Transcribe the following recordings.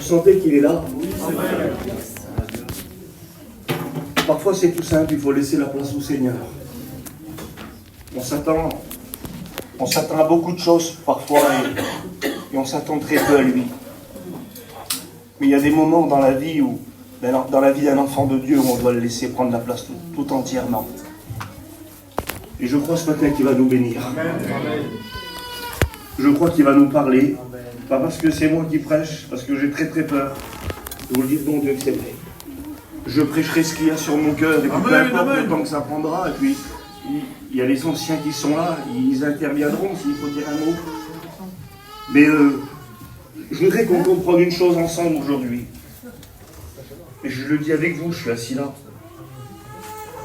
Vous sentez qu'il est là? Oui, c'est vrai. Parfois c'est tout simple, il faut laisser la place au Seigneur. On s'attend à beaucoup de choses parfois et on s'attend très peu à lui. Mais il y a des moments dans la vie dans la vie d'un enfant de Dieu où on doit le laisser prendre la place tout entièrement. Et je crois ce matin qu'il va nous bénir. Je crois qu'il va nous parler. Pas parce que c'est moi qui prêche, parce que j'ai très très peur. Je vous le dis de bon Dieu que c'est vrai. Je prêcherai ce qu'il y a sur mon cœur, et puis peu importe le temps que ça prendra, et puis il y a les anciens qui sont là, ils interviendront s'il faut dire un mot. Mais je voudrais qu'on comprenne une chose ensemble aujourd'hui. Et je le dis avec vous, je suis assis là.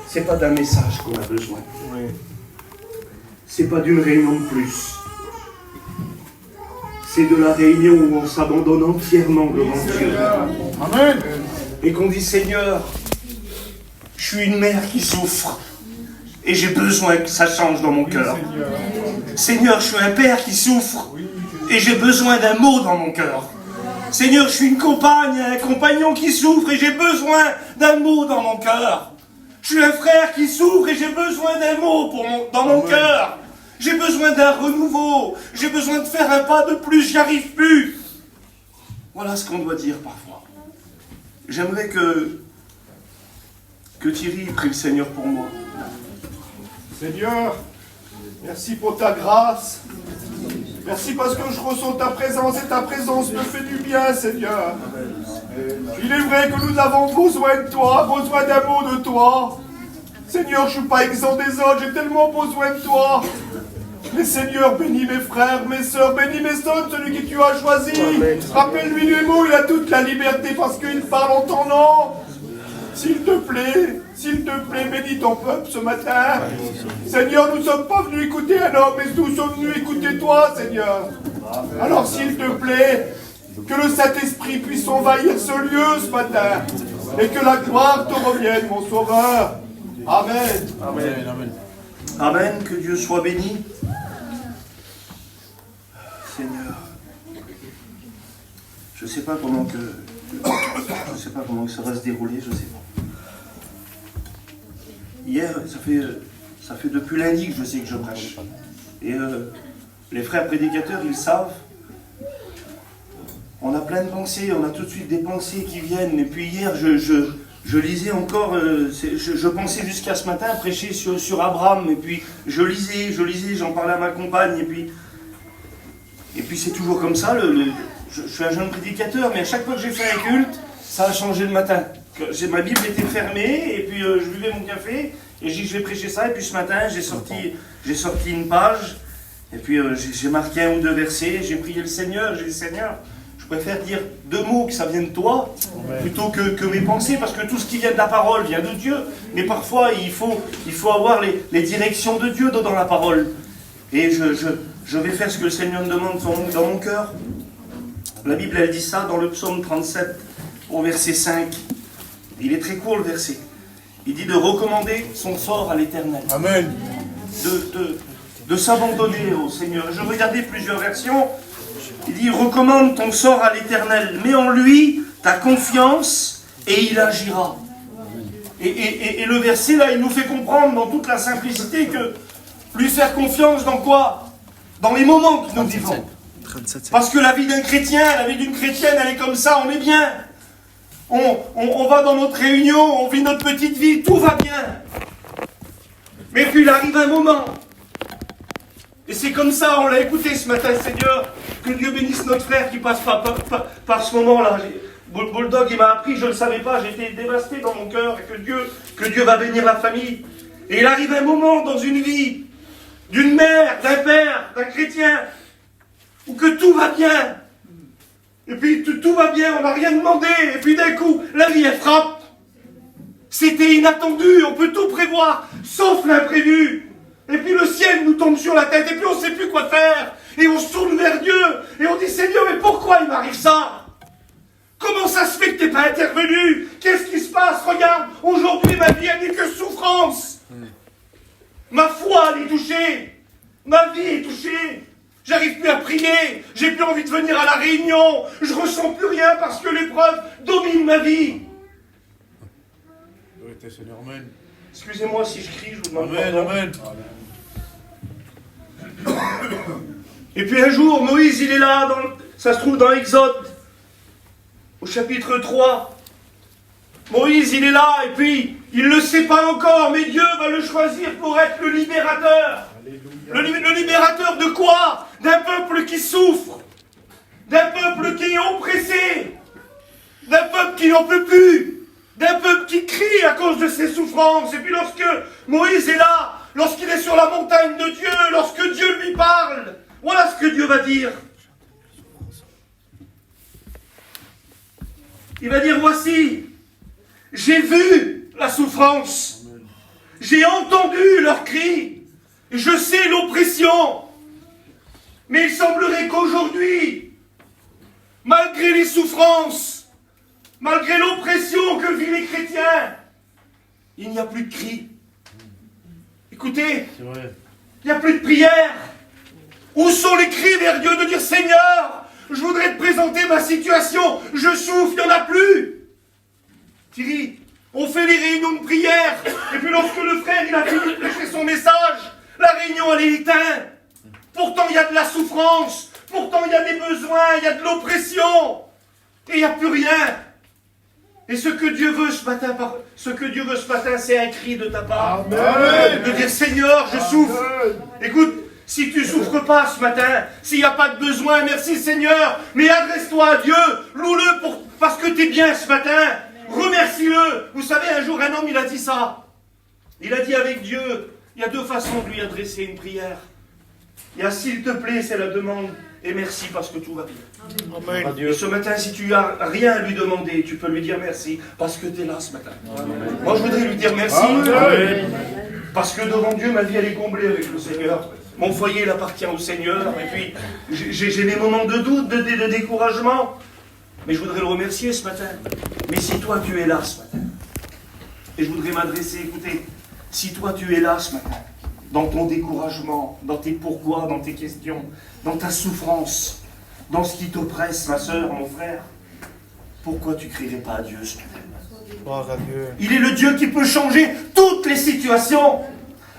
C'est pas d'un message qu'on a besoin. C'est pas d'une réunion de plus. C'est de la réunion où on s'abandonne entièrement devant Dieu. Amen. Et qu'on dit, Seigneur, je suis une mère qui souffre. Et j'ai besoin que ça change dans mon cœur. Seigneur, je suis un père qui souffre. Et j'ai besoin d'un mot dans mon cœur. Seigneur, je suis une compagne, un compagnon qui souffre. Et j'ai besoin d'un mot dans mon cœur. Je suis un frère qui souffre. Et j'ai besoin d'un mot dans mon cœur. J'ai besoin d'un renouveau. J'ai besoin de faire un pas de plus. J'y arrive plus. Voilà ce qu'on doit dire parfois. J'aimerais que Thierry prie le Seigneur pour moi. Seigneur, merci pour ta grâce. Merci parce que je ressens ta présence et ta présence me fait du bien, Seigneur. Il est vrai que nous avons besoin de toi, besoin d'amour de toi. Seigneur, je ne suis pas exempt des autres, j'ai tellement besoin de toi. Mais Seigneur, bénis mes frères, mes sœurs, bénis mes sœurs, celui que tu as choisi. Rappelle-lui les mots, il a toute la liberté parce qu'il parle en ton nom. S'il te plaît, bénis ton peuple ce matin. Seigneur, nous ne sommes pas venus écouter un homme, mais nous sommes venus écouter toi, Seigneur. Alors s'il te plaît, que le Saint-Esprit puisse envahir ce lieu ce matin. Et que la gloire te revienne, mon Sauveur. Amen. Amen. Amen. Amen, que Dieu soit béni. Seigneur, je ne sais pas comment ça va se dérouler, je ne sais pas. Hier, ça fait depuis lundi que je sais que je prêche. Et les frères prédicateurs, ils savent. On a plein de pensées, on a tout de suite des pensées qui viennent. Et puis hier, je lisais encore, je pensais jusqu'à ce matin prêcher sur Abraham. Et puis je lisais, j'en parlais à ma compagne. Et puis c'est toujours comme ça. Je suis un jeune prédicateur, mais à chaque fois que j'ai fait un culte, ça a changé le matin. Ma Bible était fermée, et puis je buvais mon café, et j'ai dit je vais prêcher ça, et puis ce matin j'ai sorti une page, et puis j'ai marqué un ou deux versets, j'ai prié le Seigneur, j'ai dit Seigneur, je préfère dire deux mots que ça vienne de toi, plutôt que mes pensées, parce que tout ce qui vient de la parole vient de Dieu, mais parfois il faut avoir les directions de Dieu dans la parole. Et je vais faire ce que le Seigneur me demande dans mon cœur. La Bible, elle dit ça dans le psaume 37, au verset 5. Il est très court le verset. Il dit de recommander son sort à l'Éternel. Amen. De s'abandonner au Seigneur. Je regardais plusieurs versions. Il dit recommande ton sort à l'Éternel. Mets en lui ta confiance et il agira. Et le verset là, il nous fait comprendre dans toute la simplicité que lui faire confiance dans quoi? Dans les moments que nous vivons. Parce que la vie d'un chrétien, la vie d'une chrétienne, elle est comme ça, on est bien. On va dans notre réunion, on vit notre petite vie, tout va bien. Mais puis il arrive un moment. Et c'est comme ça, on l'a écouté ce matin, Seigneur, que Dieu bénisse notre frère qui passe par ce moment-là. Bulldog, il m'a appris, je ne le savais pas, j'étais dévasté dans mon cœur, et que Dieu va bénir la famille. Et il arrive un moment dans une vie, d'une mère, d'un père, d'un chrétien, où que tout va bien. Et puis tout va bien, on n'a rien demandé, et puis d'un coup, la vie elle frappe. C'était inattendu, on peut tout prévoir, sauf l'imprévu. Et puis le ciel nous tombe sur la tête, et puis on ne sait plus quoi faire. Et on se tourne vers Dieu, et on dit Seigneur, mais pourquoi il m'arrive ça? Comment ça se fait que tu n'es pas intervenu? Qu'est-ce qui se passe? Regarde, aujourd'hui ma vie elle n'est que souffrance. Ma foi elle est touchée, ma vie est touchée. J'arrive plus à prier, j'ai plus envie de venir à la réunion, je ressens plus rien parce que l'épreuve domine ma vie. Seigneur, amen. Excusez-moi si je crie, je vous demande Amen, pardon. Et puis un jour, Moïse, il est là, ça se trouve dans Exode, au chapitre 3. Moïse, il est là, et puis, il ne le sait pas encore, mais Dieu va le choisir pour être le libérateur. Le libérateur de quoi? D'un peuple qui souffre, d'un peuple qui est oppressé, d'un peuple qui n'en peut plus, d'un peuple qui crie à cause de ses souffrances. Et puis lorsque Moïse est là, lorsqu'il est sur la montagne de Dieu, lorsque Dieu lui parle, voilà ce que Dieu va dire. Il va dire, voici, j'ai vu la souffrance, j'ai entendu leurs cris, je sais l'oppression, mais il semblerait qu'aujourd'hui, malgré les souffrances, malgré l'oppression que vivent les chrétiens, il n'y a plus de cris. Écoutez, il n'y a plus de prière. Où sont les cris vers Dieu de dire, Seigneur, je voudrais te présenter ma situation, je souffre, il n'y en a plus. Thierry, on fait les réunions de prière, et puis lorsque le frère il a fini de prêcher son message, la réunion elle est éteinte. Pourtant il y a de la souffrance, pourtant il y a des besoins, il y a de l'oppression, et il n'y a plus rien. Et ce que Dieu veut ce matin, c'est un cri de ta part. Amen. De dire, Seigneur, je souffre. Écoute, si tu ne souffres pas ce matin, s'il n'y a pas de besoin, merci Seigneur, mais adresse-toi à Dieu, loue-le parce que tu es bien ce matin, remercie-le. Vous savez, un jour, un homme, il a dit ça. Il a dit avec Dieu, il y a deux façons de lui adresser une prière. Il y a s'il te plaît, c'est la demande, et merci parce que tout va bien. Amen. Et ce matin, si tu n'as rien à lui demander, tu peux lui dire merci parce que tu es là ce matin. Amen. Moi, je voudrais lui dire merci. Amen. Parce que devant Dieu, ma vie, elle est comblée avec le Seigneur. Mon foyer, il appartient au Seigneur. Et puis, j'ai des moments de doute, de découragement. Mais je voudrais le remercier ce matin. Mais si toi, tu es là ce matin, et je voudrais m'adresser, écoutez, si toi, tu es là ce matin, dans ton découragement, dans tes pourquoi, dans tes questions, dans ta souffrance, dans ce qui t'oppresse, ma soeur, mon frère, pourquoi tu ne crierais pas à Dieu ce matin? Il est le Dieu qui peut changer toutes les situations.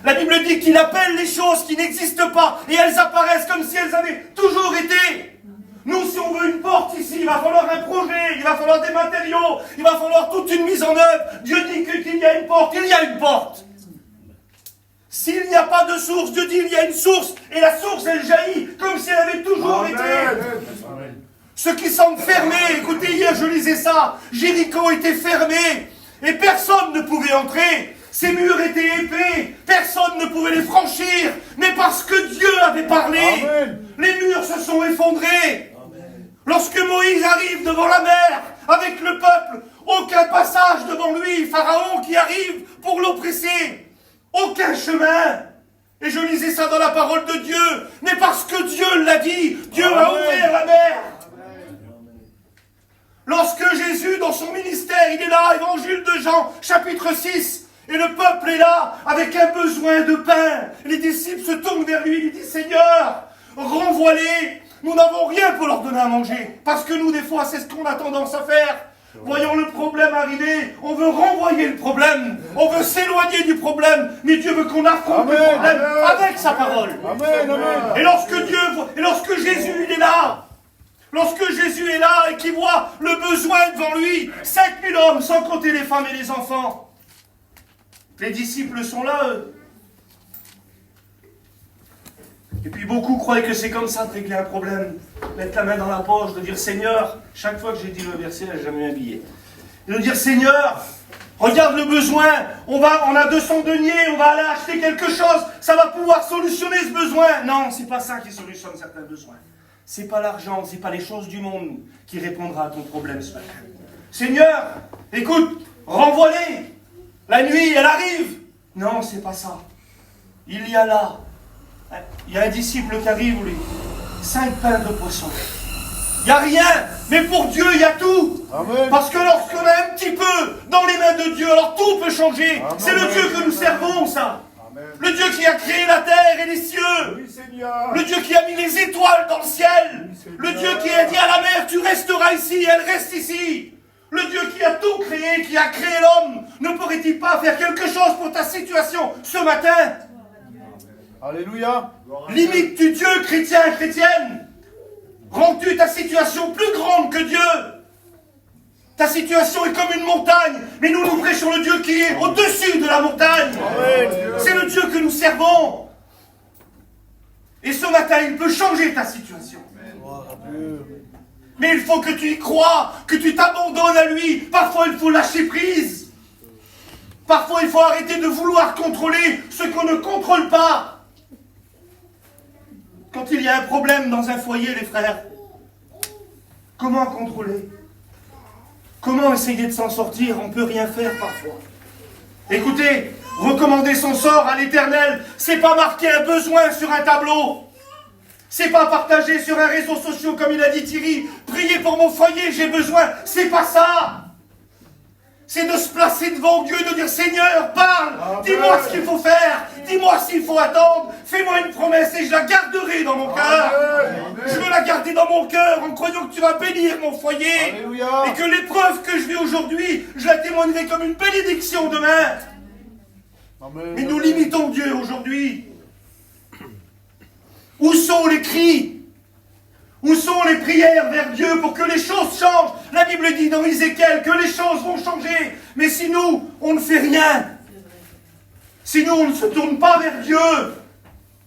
La Bible dit qu'il appelle les choses qui n'existent pas et elles apparaissent comme si elles avaient toujours été. Nous, si on veut une porte ici, il va falloir un projet, il va falloir des matériaux, il va falloir toute une mise en œuvre. Dieu dit qu'il y a une porte, il y a une porte. S'il n'y a pas de source, Dieu dit il y a une source, et la source elle jaillit comme si elle avait toujours été. Amen. Ce qui semble fermé, écoutez, hier je lisais ça, Jéricho était fermé, et personne ne pouvait entrer, ses murs étaient épais, personne ne pouvait les franchir, mais parce que Dieu avait parlé, Amen. Les murs se sont effondrés. Amen. Lorsque Moïse arrive devant la mer, avec le peuple, aucun passage devant lui, Pharaon qui arrive pour l'oppresser. Aucun chemin. Et je lisais ça dans la parole de Dieu. Mais parce que Dieu l'a dit, Dieu a ouvert la mer. Lorsque Jésus, dans son ministère, il est là, évangile de Jean, chapitre 6, et le peuple est là, avec un besoin de pain. Les disciples se tournent vers lui, ils disent, Seigneur, renvoie-les. Nous n'avons rien pour leur donner à manger. Parce que nous, des fois, c'est ce qu'on a tendance à faire. Voyons le problème arriver, on veut renvoyer le problème, on veut s'éloigner du problème, mais Dieu veut qu'on affronte le problème avec sa parole. Amen, amen. Et lorsque Jésus il est là, et qu'il voit le besoin devant lui, 5000 hommes, sans compter les femmes et les enfants, les disciples sont là, eux. Et puis beaucoup croient que c'est comme ça de régler un problème. Mettre la main dans la poche, de dire Seigneur, chaque fois que j'ai dit le verset, j'ai jamais eu un billet. Et de dire Seigneur, regarde le besoin, on a 200 deniers, on va aller acheter quelque chose, ça va pouvoir solutionner ce besoin. Non, c'est pas ça qui solutionne certains besoins. C'est pas l'argent, c'est pas les choses du monde qui répondra à ton problème ce matin. Seigneur, écoute, renvoie-les. La nuit, elle arrive. Non, c'est pas ça. Il y a là. Il y a un disciple qui arrive, lui. 5 pains de poisson. Il n'y a rien, mais pour Dieu, il y a tout. Amen. Parce que lorsqu'on a un petit peu dans les mains de Dieu, alors tout peut changer. Amen. C'est le Dieu que nous servons, ça. Le Dieu qui a créé la terre et les cieux. Oui, Seigneur. Le Dieu qui a mis les étoiles dans le ciel. Oui, Seigneur. Le Dieu qui a dit à la mer, tu resteras ici, elle reste ici. Le Dieu qui a tout créé, qui a créé l'homme, ne pourrait-il pas faire quelque chose pour ta situation ce matin? Alléluia. Limites-tu Dieu, chrétien, chrétienne? Rends-tu ta situation plus grande que Dieu? Ta situation est comme une montagne, mais nous nous prêchons le Dieu qui est au-dessus de la montagne. C'est le Dieu que nous servons. Et ce matin, il peut changer ta situation. Mais il faut que tu y crois, que tu t'abandonnes à lui. Parfois, il faut lâcher prise. Parfois, il faut arrêter de vouloir contrôler ce qu'on ne contrôle pas. Quand il y a un problème dans un foyer, les frères, comment contrôler? Comment essayer de s'en sortir? On ne peut rien faire parfois. Écoutez, recommander son sort à l'Éternel, c'est pas marquer un besoin sur un tableau. C'est pas partager sur un réseau social comme il a dit Thierry, priez pour mon foyer, j'ai besoin. C'est pas ça. C'est de se placer devant Dieu, de dire Seigneur, parle, dis-moi ce qu'il faut faire, dis-moi s'il faut attendre, fais-moi une promesse et je la garderai dans mon cœur. Je veux la garder dans mon cœur en croyant que tu vas bénir mon foyer. Alléluia. Et que l'épreuve que je vis aujourd'hui, je la témoignerai comme une bénédiction demain. Amen. Mais nous limitons Dieu aujourd'hui. Où sont les cris? Où sont les prières vers Dieu pour que les choses changent? La Bible dit dans Ézéchiel que les choses vont changer. Mais si nous, on ne fait rien, si nous, on ne se tourne pas vers Dieu,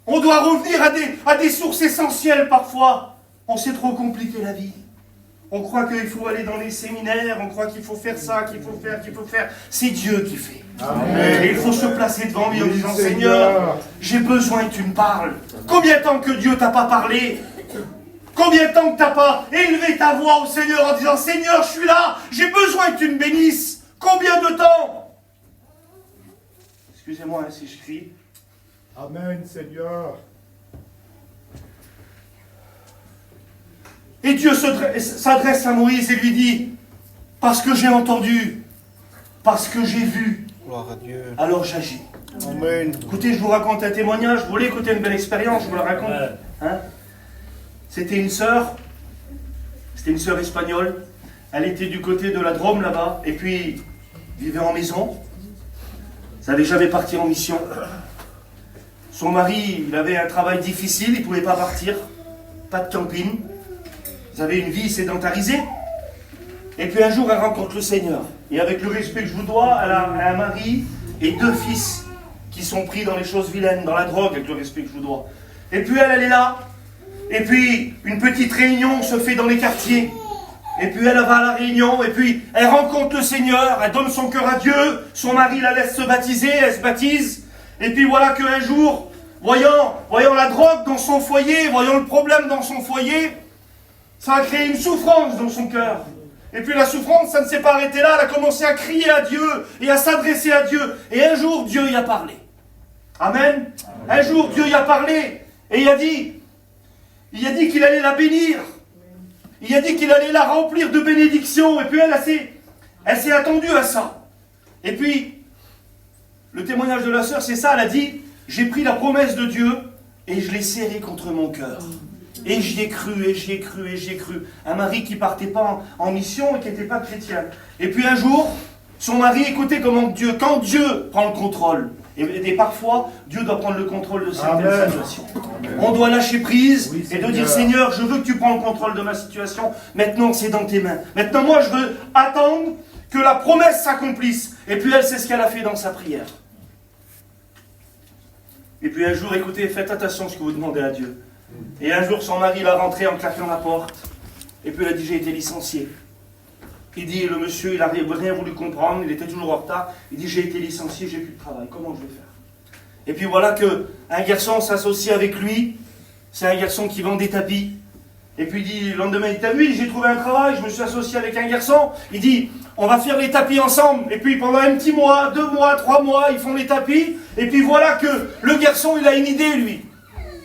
on doit revenir à des sources essentielles parfois. On s'est trop compliqué la vie. On croit qu'il faut aller dans les séminaires, on croit qu'il faut faire ça, qu'il faut faire. C'est Dieu qui fait. Amen. Et il faut se placer devant lui en Oui, disant Seigneur. Seigneur, j'ai besoin que tu me parles. Combien de temps que Dieu t'a pas parlé? Combien de temps que t'as pas élevé ta voix au Seigneur en disant Seigneur, je suis là, j'ai besoin que tu me bénisses. Combien de temps? Excusez-moi si je crie. Amen, Seigneur. Et Dieu s'adresse à Moïse et lui dit, parce que j'ai entendu, parce que j'ai vu, Gloire à Dieu. alors j'agis. Amen. Écoutez, je vous raconte un témoignage, vous voulez écouter une belle expérience, je vous la raconte. Hein? C'était une sœur espagnole, elle était du côté de la Drôme là-bas, et puis vivait en maison, elle n'avait jamais parti en mission. Son mari, il avait un travail difficile, il ne pouvait pas partir, pas de camping. Ils avaient une vie sédentarisée. Et puis un jour, elle rencontre le Seigneur. Et avec le respect que je vous dois, elle a un mari et 2 fils qui sont pris dans les choses vilaines, dans la drogue, avec le respect que je vous dois. Et puis elle est là. Et puis une petite réunion se fait dans les quartiers. Et puis elle va à la réunion. Et puis elle rencontre le Seigneur. Elle donne son cœur à Dieu. Son mari la laisse se baptiser. Elle se baptise. Et puis voilà qu'un jour, voyant la drogue dans son foyer, voyant le problème dans son foyer, ça a créé une souffrance dans son cœur. Et puis la souffrance, ça ne s'est pas arrêté là. Elle a commencé à crier à Dieu et à s'adresser à Dieu. Et un jour, Dieu y a parlé. Amen. Un jour, Dieu y a parlé. Et il a dit qu'il allait la bénir. Il a dit qu'il allait la remplir de bénédictions. Et puis elle s'est attendue à ça. Et puis, le témoignage de la sœur, c'est ça. Elle a dit, j'ai pris la promesse de Dieu et je l'ai serrée contre mon cœur. Et j'y ai cru, et j'y ai cru, et j'y ai cru. Un mari qui partait pas en mission et qui n'était pas chrétien. Et puis un jour, son mari, écoutez comment Dieu, quand Dieu prend le contrôle, et parfois, Dieu doit prendre le contrôle de certaines situations. On doit lâcher prise et de dire, Seigneur, je veux que tu prends le contrôle de ma situation. Maintenant, c'est dans tes mains. Maintenant, moi, je veux attendre que la promesse s'accomplisse. Et puis elle, c'est ce qu'elle a fait dans sa prière. Et puis un jour, écoutez, faites attention à ce que vous demandez à Dieu. Et un jour, son mari l'a rentré en claquant la porte. Et puis il a dit, j'ai été licencié. Il dit, le monsieur, il n'a rien voulu comprendre, il était toujours en retard. Il dit, j'ai été licencié, j'ai plus de travail, comment je vais faire? Et puis voilà qu'un garçon s'associe avec lui. C'est un garçon qui vend des tapis. Et puis il dit, le lendemain, il dit, t'as vu, j'ai trouvé un travail, je me suis associé avec un garçon. Il dit, on va faire les tapis ensemble. Et puis pendant un petit mois, 2 mois, 3 mois, ils font les tapis. Et puis voilà que le garçon, il a une idée, lui.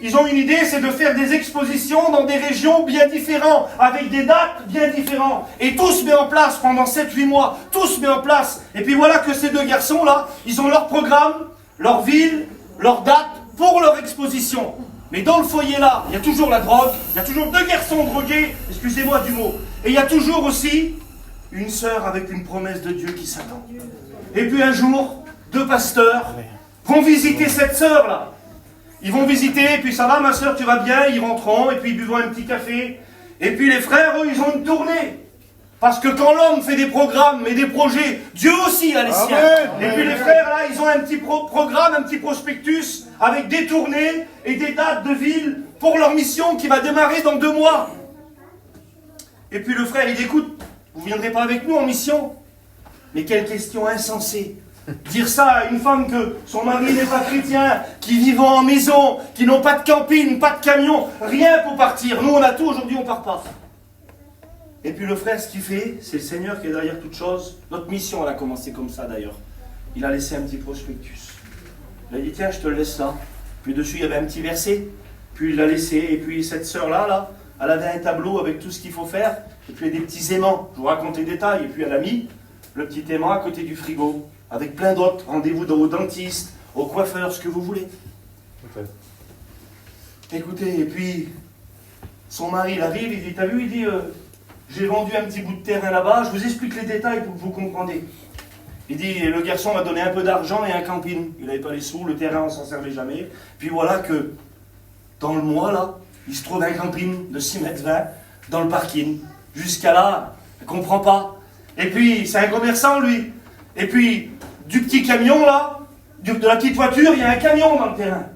Ils ont une idée, c'est de faire des expositions dans des régions bien différentes, avec des dates bien différentes. Et tout se met en place pendant 7-8 mois. Tout se met en place. Et puis voilà que ces 2 garçons-là, ils ont leur programme, leur ville, leur date pour leur exposition. Mais dans le foyer là, il y a toujours la drogue, il y a toujours 2 garçons drogués, excusez-moi du mot, et il y a toujours aussi une sœur avec une promesse de Dieu qui s'attend. Et puis un jour, 2 pasteurs vont visiter cette sœur là. Ils vont visiter, et puis ça va ma sœur, tu vas bien, ils rentreront, et puis ils buvront un petit café. Et puis les frères, eux, ils ont une tournée. Parce que quand l'homme fait des programmes et des projets, Dieu aussi a les siens. Et puis les frères, là, ils ont un petit programme, un petit prospectus, avec des tournées et des dates de ville pour leur mission qui va démarrer dans 2 mois. Et puis le frère, il dit, écoute, vous ne viendrez pas avec nous en mission? Mais quelle question insensée. Dire ça à une femme que son mari n'est pas chrétien, qui vivent en maison, qui n'ont pas de camping, pas de camion, rien pour partir. Nous, on a tout, aujourd'hui, on ne part pas. Et puis le frère, ce qu'il fait, c'est le Seigneur qui est derrière toute chose. Notre mission, elle a commencé comme ça d'ailleurs. Il a laissé un petit prospectus. Il a dit, tiens, je te le laisse là. Puis dessus, il y avait un petit verset. Puis il l'a laissé. Et puis cette sœur-là, là, elle avait un tableau avec tout ce qu'il faut faire. Et puis il y a des petits aimants. Je vous raconte les détails. Et puis elle a mis le petit aimant à côté du frigo. Avec plein d'autres. Rendez-vous au dentiste, au coiffeur, ce que vous voulez. Okay. Écoutez, et puis son mari, il arrive, il dit, t'as vu, il dit... j'ai vendu un petit bout de terrain là-bas, je vous explique les détails pour que vous compreniez. Il dit, le garçon m'a donné un peu d'argent et un camping. Il n'avait pas les sous, le terrain on s'en servait jamais. Puis voilà que, dans le mois là, il se trouve un camping de 6,20 mètres dans le parking. Jusqu'à là, il ne comprend pas. Et puis, c'est un commerçant lui. Et puis, du petit camion là, de la petite voiture, il y a un camion dans le terrain.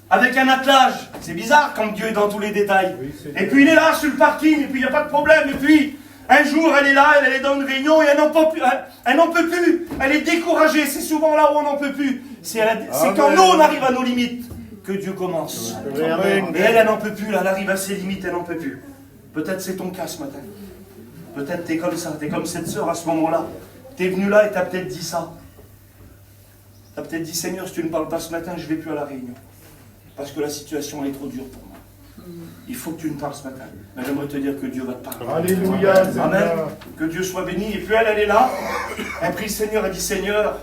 Avec un attelage. C'est bizarre quand Dieu est dans tous les détails. Oui, et puis il est là sur le parking, et puis il n'y a pas de problème. Et puis, un jour, elle est là, elle est dans une réunion, et elle n'en peut plus. Elle est découragée. C'est souvent là où on n'en peut plus. C'est quand nous, on arrive à nos limites, que Dieu commence. Amen. Et elle n'en peut plus, là, elle arrive à ses limites, elle n'en peut plus. Peut-être c'est ton cas ce matin. Peut-être t'es comme ça, t'es comme cette sœur à ce moment-là. T'es venu là et t'as peut-être dit ça. T'as peut-être dit, Seigneur, si tu ne parles pas ce matin, je ne vais plus à la réunion. Parce que la situation est trop dure pour moi. Il faut que tu me parles ce matin. Mais j'aimerais te dire que Dieu va te parler. Alléluia. Amen. Que Dieu soit béni. Et puis elle est là. Elle prie le Seigneur. Elle dit, Seigneur,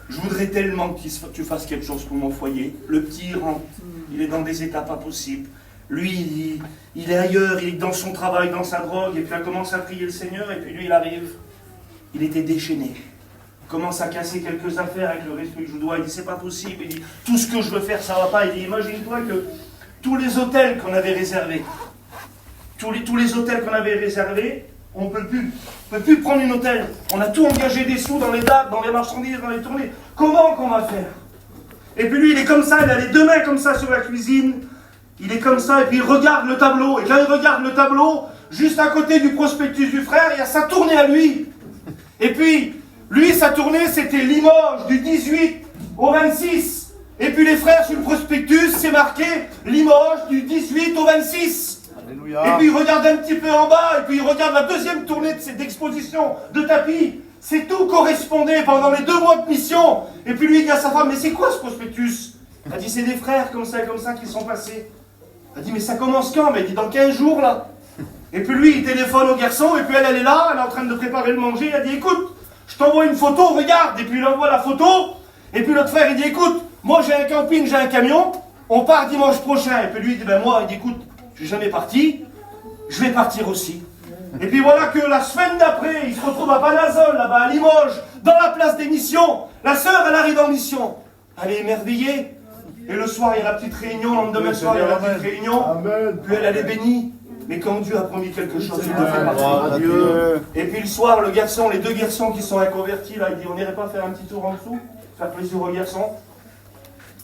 je voudrais tellement que tu fasses quelque chose pour mon foyer. Le petit, il rentre. Il est dans des états pas possibles. Lui, il est ailleurs. Il est dans son travail, dans sa drogue. Et puis elle commence à prier le Seigneur. Et puis lui, il arrive. Il était déchaîné. Commence à casser quelques affaires avec le respect que je dois. Il dit, c'est pas possible. Il dit, tout ce que je veux faire, ça va pas. Il dit, imagine-toi que tous les hôtels qu'on avait réservés, tous les hôtels qu'on avait réservés, on ne peut plus prendre un hôtel. On a tout engagé des sous dans les dates, dans les marchandises, dans les tournées. Comment qu'on va faire? Et puis lui, il est comme ça, il a les 2 mains comme ça sur la cuisine. Il est comme ça, et puis il regarde le tableau. Et quand il regarde le tableau, juste à côté du prospectus du frère, il y a sa tournée à lui. Et puis, lui, sa tournée, c'était Limoges, du 18 au 26. Et puis les frères, sur le prospectus, c'est marqué Limoges, du 18 au 26. Alléluia. Et puis il regarde un petit peu en bas, et puis il regarde la 2e tournée de cette exposition de tapis. C'est tout correspondait pendant les 2 mois de mission. Et puis lui, il dit à sa femme, mais c'est quoi ce prospectus? Elle dit, c'est des frères comme ça qui sont passés. Elle dit, mais ça commence quand? Mais il dit, dans 15 jours, là. Et puis lui, il téléphone au garçon, et puis elle est là, elle est en train de préparer le manger. Elle dit, écoute, je t'envoie une photo, regarde. Et puis il envoie la photo. Et puis l'autre frère, il dit, écoute, moi j'ai un camping, j'ai un camion. On part dimanche prochain. Et puis lui, il dit, ben moi, il dit, écoute, je suis jamais parti. Je vais partir aussi. Et puis voilà que la semaine d'après, il se retrouve à Panazol, là-bas, à Limoges, dans la place des missions. La sœur, elle arrive en mission. Elle est émerveillée. Et le soir, il y a la petite réunion. Le lendemain soir, il y a la petite réunion. Puis elle est bénie. Mais quand Dieu a promis quelque chose, il le fait partie. Dieu. Et puis le soir, le garçon, les 2 garçons qui sont inconvertis, là, il dit, on n'irait pas faire un petit tour en dessous, faire plaisir aux garçons.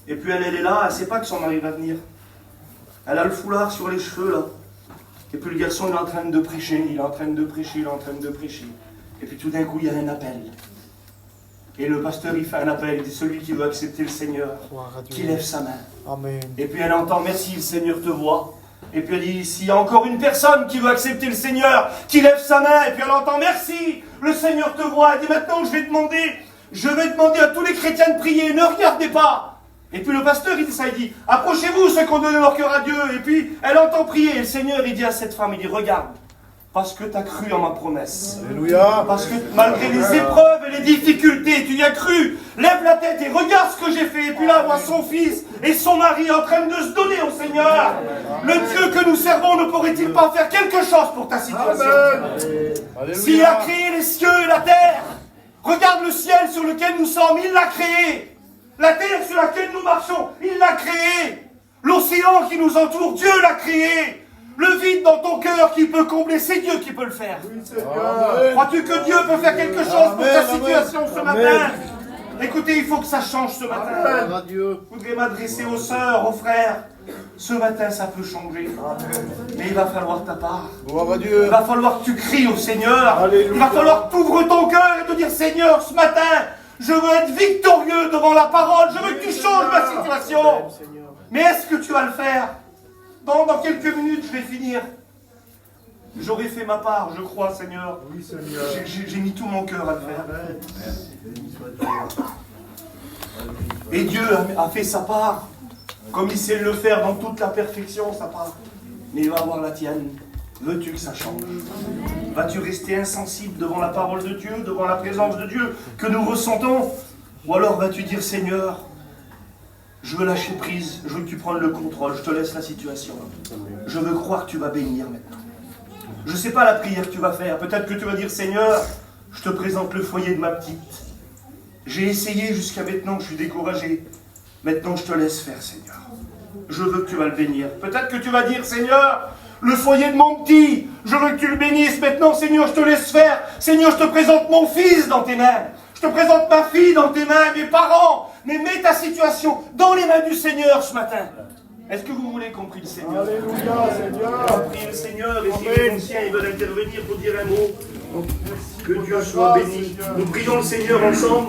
Et puis elle est là, elle ne sait pas que son mari va venir. Elle a le foulard sur les cheveux, là. Et puis le garçon, il est en train de prêcher, il est en train de prêcher, il est en train de prêcher. Et puis tout d'un coup, il y a un appel. Et le pasteur, il fait un appel, il dit, celui qui veut accepter le Seigneur, qui lève sa main. Amen. Et puis elle entend, merci, le Seigneur te voit. Et puis elle dit, s'il y a encore une personne qui veut accepter le Seigneur, qui lève sa main, et puis elle entend, merci, le Seigneur te voit. Elle dit, maintenant je vais demander à tous les chrétiens de prier, ne regardez pas. Et puis le pasteur, il dit ça, il dit, approchez-vous ceux qui ont donné leur cœur à Dieu. Et puis elle entend prier, et le Seigneur, il dit à cette femme, il dit, regarde Parce que tu as cru en ma promesse. Alléluia. Parce que malgré les épreuves et les difficultés, tu y as cru. Lève la tête et regarde ce que j'ai fait. Et puis là, voit son fils et son mari en train de se donner au Seigneur. Le Dieu que nous servons ne pourrait-il pas faire quelque chose pour ta situation? S'il a créé les cieux et la terre, regarde le ciel sur lequel nous sommes, il l'a créé. La terre sur laquelle nous marchons, il l'a créé. L'océan qui nous entoure, Dieu l'a créé. Le vide dans ton cœur qui peut combler, c'est Dieu qui peut le faire. Crois-tu que Dieu peut faire quelque chose pour ta situation ce matin? Écoutez, il faut que ça change ce matin. Je voudrais m'adresser aux sœurs, aux frères. Ce matin, ça peut changer. Mais il va falloir ta part. Il va falloir que tu cries au Seigneur. Il va falloir que tu ouvres ton cœur et te dire, Seigneur, ce matin, je veux être victorieux devant la parole. Je veux que tu changes ma situation. Mais est-ce que tu vas le faire? Dans quelques minutes, je vais finir. J'aurai fait ma part, je crois, Seigneur. Oui, Seigneur. J'ai mis tout mon cœur à le faire. Et Dieu a fait sa part, comme il sait le faire dans toute la perfection, sa part. Mais il va avoir la tienne. Veux-tu que ça change? Vas-tu rester insensible devant la parole de Dieu, devant la présence de Dieu que nous ressentons? Ou alors vas-tu dire, Seigneur, je veux lâcher prise, je veux que tu prennes le contrôle, je te laisse la situation. Je veux croire que tu vas bénir maintenant. Je ne sais pas la prière que tu vas faire. Peut-être que tu vas dire, Seigneur, je te présente le foyer de ma petite. J'ai essayé jusqu'à maintenant, je suis découragé. Maintenant, je te laisse faire, Seigneur. Je veux que tu vas le bénir. Peut-être que tu vas dire, Seigneur, le foyer de mon petit, je veux que tu le bénisses. Maintenant, Seigneur, je te laisse faire. Seigneur, je te présente mon fils dans tes mains. Je te présente ma fille dans tes mains, mes parents. Mais mets ta situation dans les mains du Seigneur ce matin. Est-ce que vous voulez qu'on prie le Seigneur? Alléluia, Seigneur. On prie le Seigneur et si les anciens ils veulent intervenir pour dire un mot, que Dieu soit béni. Nous prions le Seigneur ensemble.